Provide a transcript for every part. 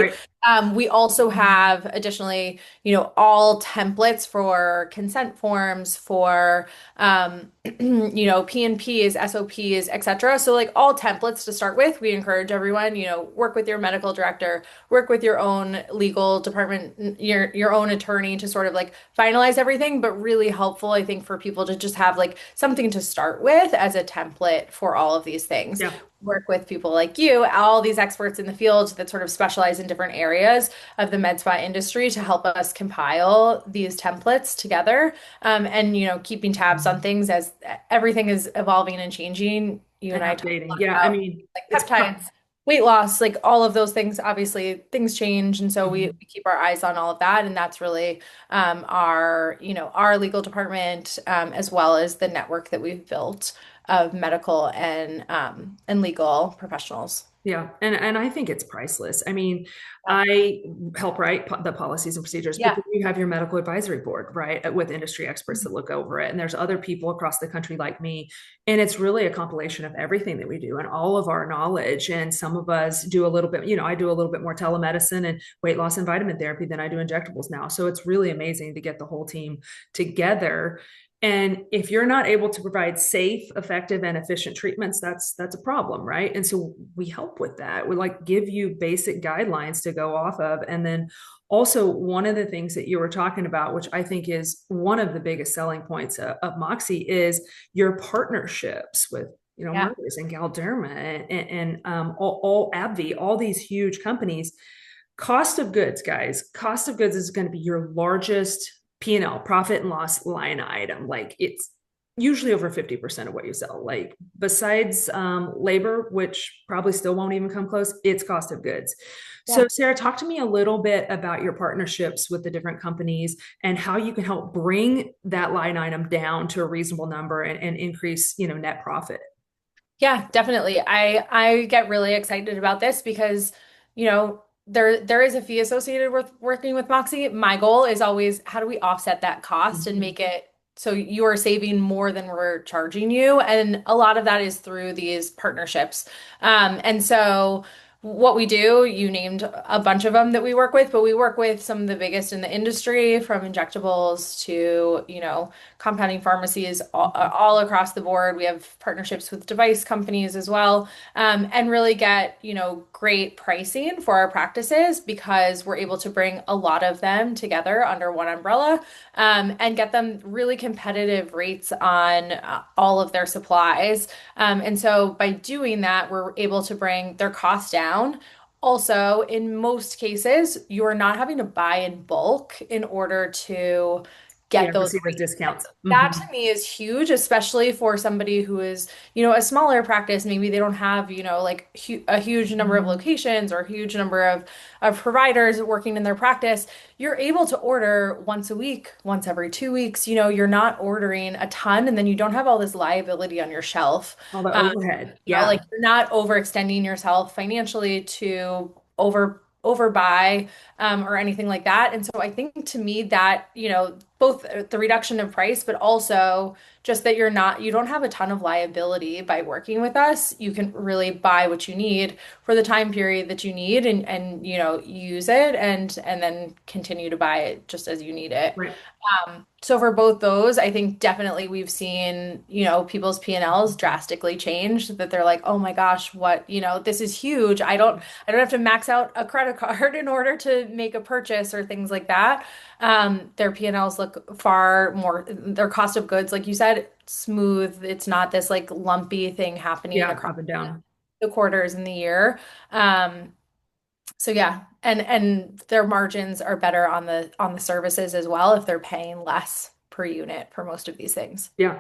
Right. We also have additionally, all templates for consent forms, for P&Ps, SOPs, etc. So like all templates to start with, we encourage everyone, work with your medical director, work with your own legal department, your own attorney to sort of like finalize everything, but really helpful, I think, for people to just have like something to start with as a template for all of these things. Yeah. Work with people like you, all these experts in the field that sort of specialize in different areas of the med spa industry to help us compile these templates together. And keeping tabs on things as everything is evolving and changing. You And and I talk a updating. lot Yeah. I about mean, like it's peptides, weight loss, like all of those things. Obviously, things change, and so we, Mhm. we keep our eyes on all of that, and that's really our legal department, as well as the network that we've built of medical and legal professionals. Yeah, and I think it's priceless. I mean, Yeah. I help write the policies and procedures, but Yeah. then you have your medical advisory board, right, with industry experts that look over it, and there's other people across the country like me, and it's really a compilation of everything that we do and all of our knowledge. And some of us do a little bit, I do a little bit more telemedicine and weight loss and vitamin therapy than I do injectables now. So it's really amazing to get the whole team together. And if you're not able to provide safe, effective, and efficient treatments, that's a problem, right? And so we help with that. We like give you basic guidelines to go off of. And then also one of the things that you were talking about, which I think is one of the biggest selling points of Moxie, is your partnerships with Yeah. Murders and Galderma and all AbbVie, all these huge companies. Cost of goods, guys. Cost of goods is going to be your largest P&L, profit and loss line item. Like it's usually over 50% of what you sell. Like besides labor, which probably still won't even come close, it's cost of goods. So Yeah. Sarah, talk to me a little bit about your partnerships with the different companies and how you can help bring that line item down to a reasonable number and increase, net profit. Yeah, definitely. I get really excited about this because, there is a fee associated with working with Moxie. My goal is always how do we offset that cost and Mhm. make it so you are saving more than we're charging you? And a lot of that is through these partnerships. And so what we do, you named a bunch of them that we work with, but we work with some of the biggest in the industry, from injectables to, compounding pharmacies all across the board. We have partnerships with device companies as well, and really get, great pricing for our practices because we're able to bring a lot of them together under one umbrella, and get them really competitive rates on all of their supplies. And so by doing that, we're able to bring their costs down. Also, in most cases, you are not having to buy in bulk in order to Yeah, get those receive those rates. And discounts. that Mhm. to me is huge, especially for somebody who is, a smaller practice. Maybe they don't have, like a huge number of locations or a huge number of providers working in their practice. You're able to order once a week, once every 2 weeks. You're not ordering a ton, and then you don't have all this liability on your shelf. All the overhead. Like Yeah. you're not overextending yourself financially to overbuy, or anything like that. And so I think to me that, both the reduction of price, but also just that you don't have a ton of liability by working with us. You can really buy what you need for the time period that you need, and use it and then continue to buy it just as you need it. Right. So for both those, I think definitely we've seen, people's P&Ls drastically change, that they're like, "Oh my gosh, what, this is huge. I don't have to max out a credit card in order to make a purchase," or things like that. Their P&Ls look far more, their cost of goods, like you said, smooth. It's not this like lumpy thing happening Yeah, across up and down. the quarters in the year. So yeah, and their margins are better on the services as well if they're paying less per unit for most of these things. Yeah.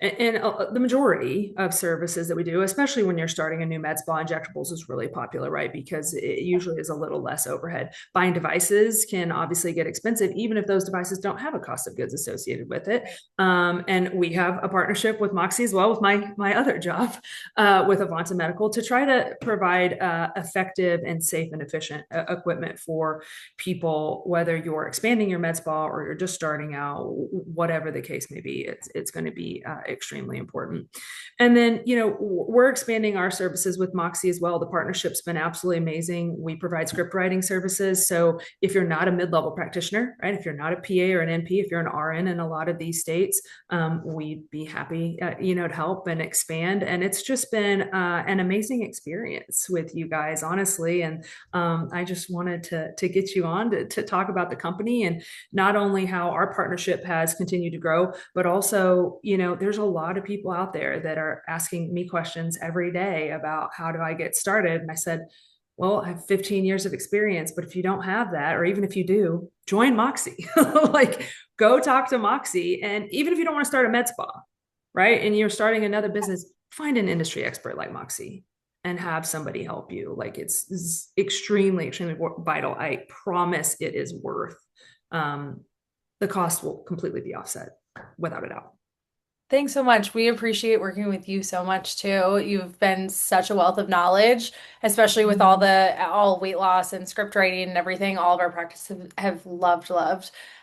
And the majority of services that we do, especially when you're starting a new med spa, injectables is really popular, right? Because it usually is a little less overhead. Buying devices can obviously get expensive, even if those devices don't have a cost of goods associated with it. Right. And we have a partnership with Moxie as well, with my other job, with Avanta Medical, to try to provide effective and safe and efficient equipment for people, whether you're expanding your med spa or you're just starting out. whatever the case may be, it's going to be extremely important. And then, we're expanding our services with Moxie as well. The partnership's been absolutely amazing. We provide script writing services. So if you're not a mid-level practitioner, right, if you're not a PA or an NP, if you're an RN in a lot of these states, we'd be happy, to help and expand. And it's just been an amazing experience with you guys, honestly. And I just wanted to get you on to talk about the company and not only how our partnership has continued to grow, but also, there's a lot of people out there that are asking me questions every day about how do I get started. And I said, well, I have 15 years of experience, but if you don't have that, or even if you do, join Moxie. Like, go talk to Moxie. And even if you don't want to start a med spa, right, and you're starting another business, find an industry expert like Moxie and have somebody help you. Like, it's extremely, extremely vital. I promise it is worth. The cost will completely be offset without a doubt. Thanks so much. We appreciate working with you so much too. You've been such a wealth of knowledge, especially with all weight loss and script writing and everything. All of our practices have loved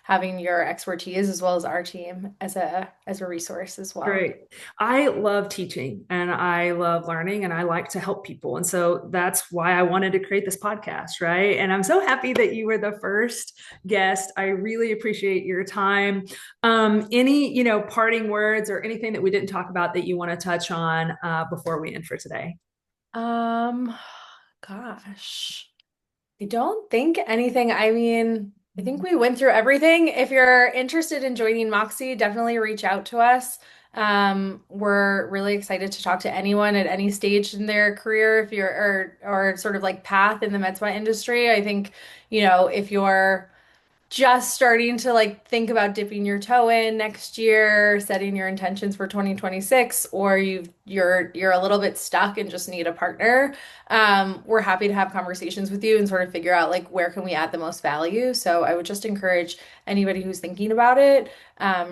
having your expertise as well as our team as a resource as well. Great. I love teaching and I love learning and I like to help people. And so that's why I wanted to create this podcast, right? And I'm so happy that you were the first guest. I really appreciate your time. Any, parting words or anything that we didn't talk about that you want to touch on before we end for today? Um, Gosh, I don't think anything. I mean, I think we went through everything. If you're interested in joining Moxie, definitely reach out to us. We're really excited to talk to anyone at any stage in their career, if you're or sort of like path in the med spa industry. I think, if you're just starting to like think about dipping your toe in next year, setting your intentions for 2026, or you're a little bit stuck and just need a partner, we're happy to have conversations with you and sort of figure out like where can we add the most value. So I would just encourage anybody who's thinking about it,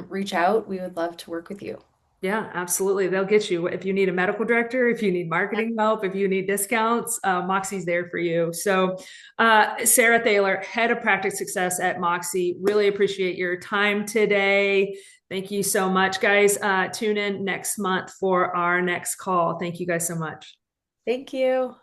reach out. We would love to work with you. Yeah, absolutely. They'll get you if you need a medical director, if you need marketing help, if you need discounts, Moxie's there for you. So, Sarah Thaler, head of practice success at Moxie, really appreciate your time today. Thank you so much, guys. Tune in next month for our next call. Thank you guys so much. Thank you.